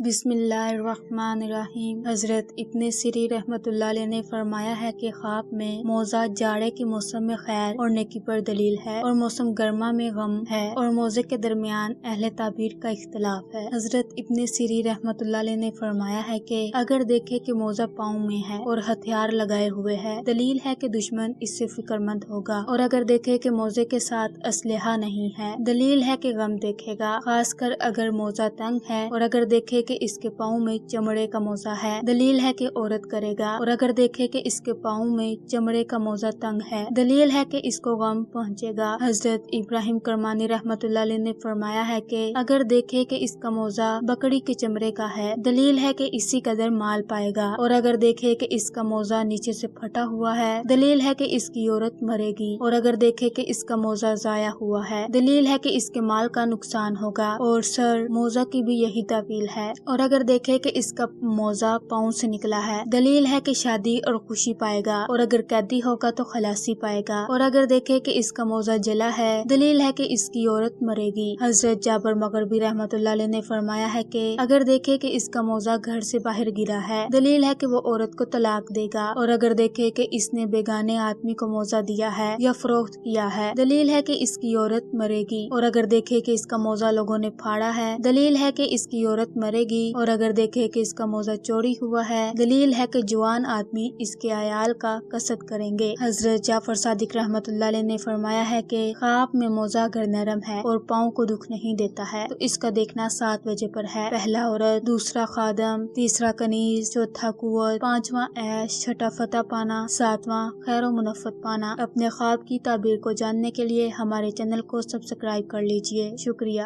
بسم اللہ الرحمن الرحیم۔ حضرت ابن سیرین رحمۃ اللہ علیہ نے فرمایا ہے کہ خواب میں موضع جاڑے کے موسم میں خیر اور نیکی پر دلیل ہے اور موسم گرما میں غم ہے اور موضع کے درمیان اہل تعبیر کا اختلاف ہے۔ حضرت ابن سیرین رحمۃ اللہ علیہ نے فرمایا ہے کہ اگر دیکھے کہ موضع پاؤں میں ہے اور ہتھیار لگائے ہوئے ہے، دلیل ہے کہ دشمن اس سے فکر مند ہوگا، اور اگر دیکھے کہ موضع کے ساتھ اسلحہ نہیں ہے، دلیل ہے کہ غم دیکھے گا، خاص کر اگر موضع تنگ ہے، اور اگر دیکھے کہ اس کے پاؤں میں چمڑے کا موزہ ہے، دلیل ہے کہ عورت کرے گا، اور اگر دیکھے کہ اس کے پاؤں میں چمڑے کا موزہ تنگ ہے، دلیل ہے کہ اس کو غم پہنچے گا۔ حضرت ابراہیم کرمانی رحمۃ اللہ علیہ نے فرمایا ہے کہ اگر دیکھے کہ اس کا موزہ بکری کے چمڑے کا ہے، دلیل ہے کہ اسی قدر مال پائے گا، اور اگر دیکھے کہ اس کا موزہ نیچے سے پھٹا ہوا ہے، دلیل ہے کہ اس کی عورت مرے گی، اور اگر دیکھے کہ اس کا موزہ ضائع ہوا ہے، دلیل ہے کہ اس کے مال کا نقصان ہوگا، اور سر موزہ کی بھی یہی تعویل ہے، اور اگر دیکھے کہ اس کا موزہ پاؤں سے نکلا ہے، دلیل ہے کہ شادی اور خوشی پائے گا، اور اگر قیدی ہوگا تو خلاصی پائے گا، اور اگر دیکھے کہ اس کا موزہ جلا ہے، دلیل ہے کہ اس کی عورت مرے گی۔ حضرت جابر مغربی رحمۃ اللہ علیہ نے فرمایا ہے کہ اگر دیکھے کہ اس کا موزہ گھر سے باہر گرا ہے، دلیل ہے کہ وہ عورت کو طلاق دے گا، اور اگر دیکھے کہ اس نے بیگانے آدمی کو موزہ دیا ہے یا فروخت کیا ہے، دلیل ہے کہ اس کی عورت مرے گی، اور اگر دیکھے کہ اس کا موزہ لوگوں نے پھاڑا ہے، دلیل ہے کہ اس کی عورت مرے گی، اور اگر دیکھے کہ اس کا موزہ چوری ہوا ہے، دلیل ہے کہ جوان آدمی اس کے عیال کا قصد کریں گے۔ حضرت جعفر صادق رحمۃ اللہ علیہ نے فرمایا ہے کہ خواب میں موزہ اگر نرم ہے اور پاؤں کو دکھ نہیں دیتا ہے تو اس کا دیکھنا 7 بجے پر ہے۔ پہلا عورت، دوسرا خادم، تیسرا کنیز، چوتھا قوت، پانچواں عیش، چھٹا فتح پانا، ساتواں خیر و منفت پانا۔ اپنے خواب کی تعبیر کو جاننے کے لیے ہمارے چینل کو سبسکرائب کر لیجئے۔ شکریہ۔